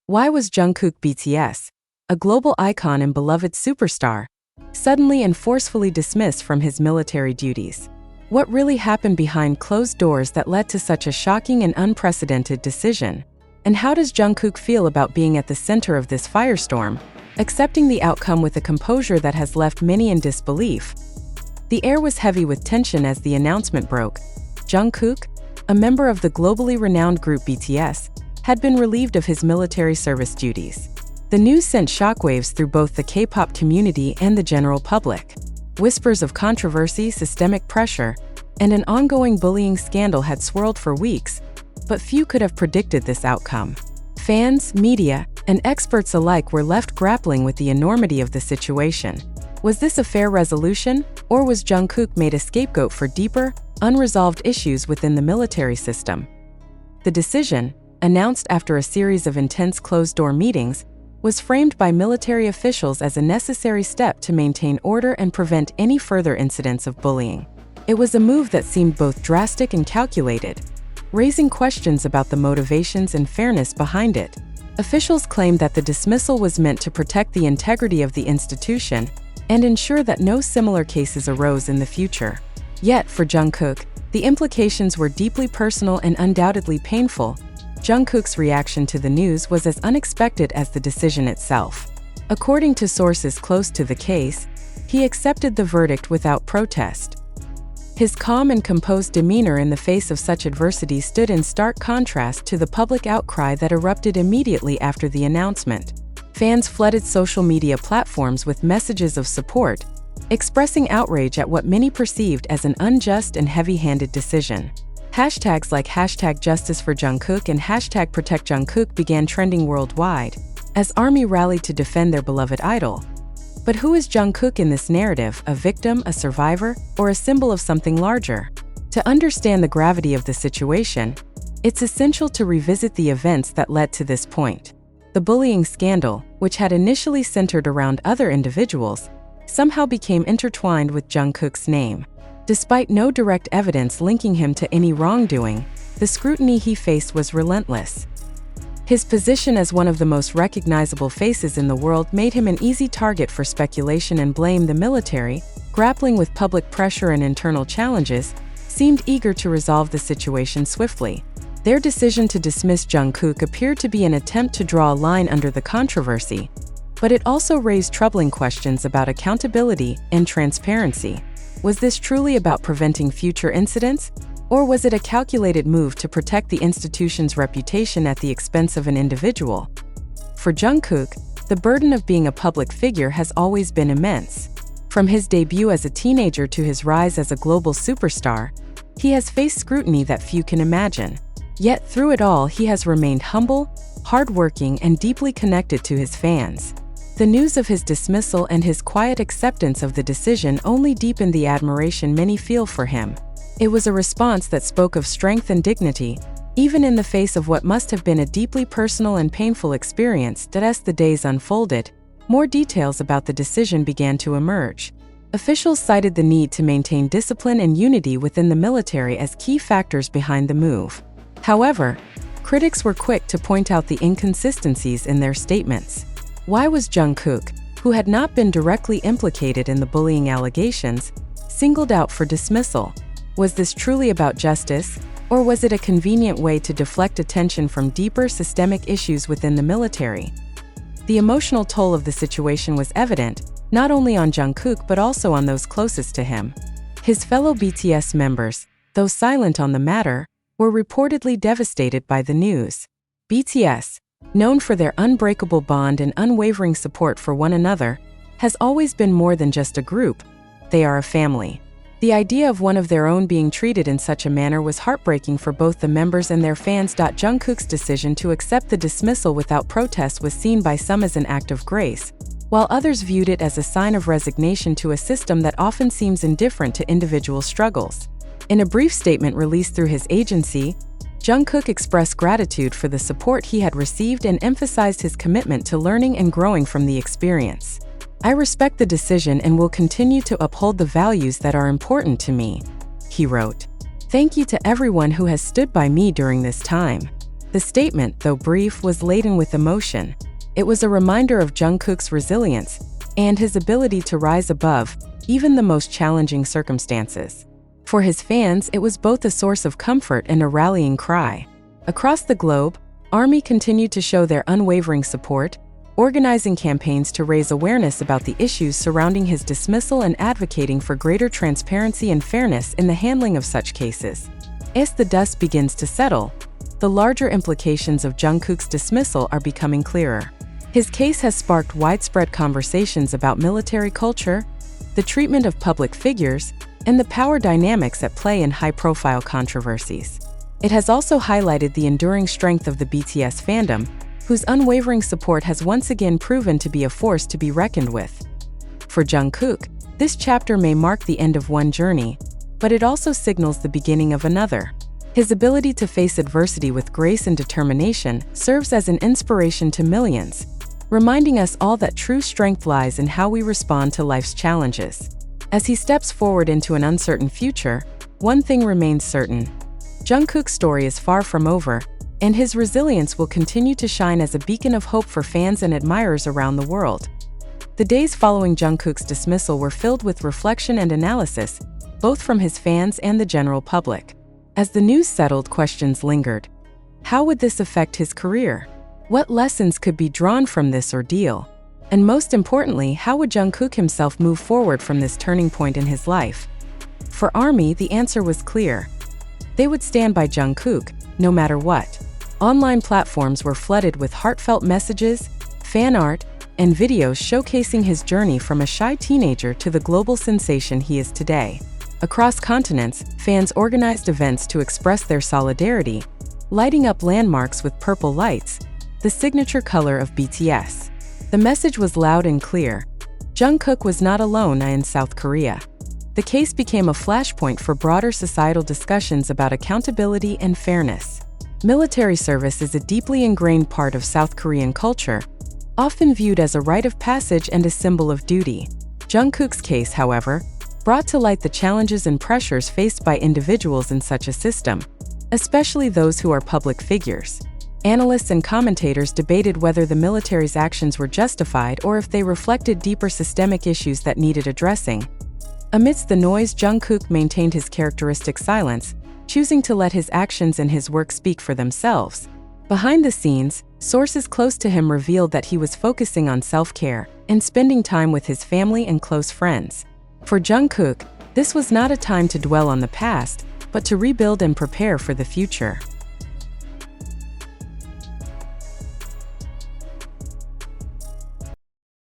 Why was Jungkook BTS, a global icon and beloved superstar, suddenly and forcefully dismissed from his military duties? What really happened behind closed doors that led to such a shocking and unprecedented decision? And how does Jungkook feel about being at the center of this firestorm, accepting the outcome with a composure that has left many in disbelief? The air was heavy with tension as the announcement broke. Jungkook, a member of the globally renowned group BTS, had been relieved of his military service duties. The news sent shockwaves through both the K-pop community and the general public. Whispers of controversy, systemic pressure, and an ongoing bullying scandal had swirled for weeks, but few could have predicted this outcome. Fans, media, and experts alike were left grappling with the enormity of the situation. Was this a fair resolution, or was Jungkook made a scapegoat for deeper, unresolved issues within the military system? The decision, announced after a series of intense closed-door meetings, was framed by military officials as a necessary step to maintain order and prevent any further incidents of bullying. It was a move that seemed both drastic and calculated, raising questions about the motivations and fairness behind it. Officials claimed that the dismissal was meant to protect the integrity of the institution and ensure that no similar cases arose in the future. Yet, for Jungkook, the implications were deeply personal and undoubtedly painful. Jungkook's reaction to the news was as unexpected as the decision itself. According to sources close to the case, he accepted the verdict without protest. His calm and composed demeanor in the face of such adversity stood in stark contrast to the public outcry that erupted immediately after the announcement. Fans flooded social media platforms with messages of support, expressing outrage at what many perceived as an unjust and heavy-handed decision. Hashtags like #JusticeForJungkook and #ProtectJungkook began trending worldwide, as ARMY rallied to defend their beloved idol. But who is Jungkook in this narrative, a victim, a survivor, or a symbol of something larger? To understand the gravity of the situation, it's essential to revisit the events that led to this point. The bullying scandal, which had initially centered around other individuals, somehow became intertwined with Jungkook's name. Despite no direct evidence linking him to any wrongdoing, the scrutiny he faced was relentless. His position as one of the most recognizable faces in the world made him an easy target for speculation and blame. The military, grappling with public pressure and internal challenges, seemed eager to resolve the situation swiftly. Their decision to dismiss Jungkook appeared to be an attempt to draw a line under the controversy, but it also raised troubling questions about accountability and transparency. Was this truly about preventing future incidents, or was it a calculated move to protect the institution's reputation at the expense of an individual? For Jungkook, the burden of being a public figure has always been immense. From his debut as a teenager to his rise as a global superstar, he has faced scrutiny that few can imagine. Yet through it all, he has remained humble, hardworking, and deeply connected to his fans. The news of his dismissal and his quiet acceptance of the decision only deepened the admiration many feel for him. It was a response that spoke of strength and dignity, even in the face of what must have been a deeply personal and painful experience. As the days unfolded, more details about the decision began to emerge. Officials cited the need to maintain discipline and unity within the military as key factors behind the move. However, critics were quick to point out the inconsistencies in their statements. Why was Jungkook, who had not been directly implicated in the bullying allegations, singled out for dismissal? Was this truly about justice, or was it a convenient way to deflect attention from deeper systemic issues within the military? The emotional toll of the situation was evident, not only on Jungkook but also on those closest to him. His fellow BTS members, though silent on the matter, were reportedly devastated by the news. BTS, known for their unbreakable bond and unwavering support for one another, has always been more than just a group. They are a family. The idea of one of their own being treated in such a manner was heartbreaking for both the members and their fans. Jungkook's decision to accept the dismissal without protest was seen by some as an act of grace, while others viewed it as a sign of resignation to a system that often seems indifferent to individual struggles. In a brief statement released through his agency, Jungkook expressed gratitude for the support he had received and emphasized his commitment to learning and growing from the experience. "I respect the decision and will continue to uphold the values that are important to me," he wrote. "Thank you to everyone who has stood by me during this time." The statement, though brief, was laden with emotion. It was a reminder of Jungkook's resilience and his ability to rise above even the most challenging circumstances. For his fans, it was both a source of comfort and a rallying cry. Across the globe, ARMY continued to show their unwavering support, organizing campaigns to raise awareness about the issues surrounding his dismissal and advocating for greater transparency and fairness in the handling of such cases. As the dust begins to settle, the larger implications of Jungkook's dismissal are becoming clearer. His case has sparked widespread conversations about military culture, the treatment of public figures, and the power dynamics at play in high-profile controversies. It has also highlighted the enduring strength of the BTS fandom, whose unwavering support has once again proven to be a force to be reckoned with. For Jungkook, this chapter may mark the end of one journey, but it also signals the beginning of another. His ability to face adversity with grace and determination serves as an inspiration to millions, reminding us all that true strength lies in how we respond to life's challenges. As he steps forward into an uncertain future, one thing remains certain. Jungkook's story is far from over, and his resilience will continue to shine as a beacon of hope for fans and admirers around the world. The days following Jungkook's dismissal were filled with reflection and analysis, both from his fans and the general public. As the news settled, questions lingered. How would this affect his career? What lessons could be drawn from this ordeal? And most importantly, how would Jungkook himself move forward from this turning point in his life? For ARMY, the answer was clear. They would stand by Jungkook, no matter what. Online platforms were flooded with heartfelt messages, fan art, and videos showcasing his journey from a shy teenager to the global sensation he is today. Across continents, fans organized events to express their solidarity, lighting up landmarks with purple lights, the signature color of BTS. The message was loud and clear. Jungkook was not alone in South Korea. The case became a flashpoint for broader societal discussions about accountability and fairness. Military service is a deeply ingrained part of South Korean culture, often viewed as a rite of passage and a symbol of duty. Jungkook's case, however, brought to light the challenges and pressures faced by individuals in such a system, especially those who are public figures. Analysts and commentators debated whether the military's actions were justified or if they reflected deeper systemic issues that needed addressing. Amidst the noise, Jungkook maintained his characteristic silence, choosing to let his actions and his work speak for themselves. Behind the scenes, sources close to him revealed that he was focusing on self-care and spending time with his family and close friends. For Jungkook, this was not a time to dwell on the past, but to rebuild and prepare for the future.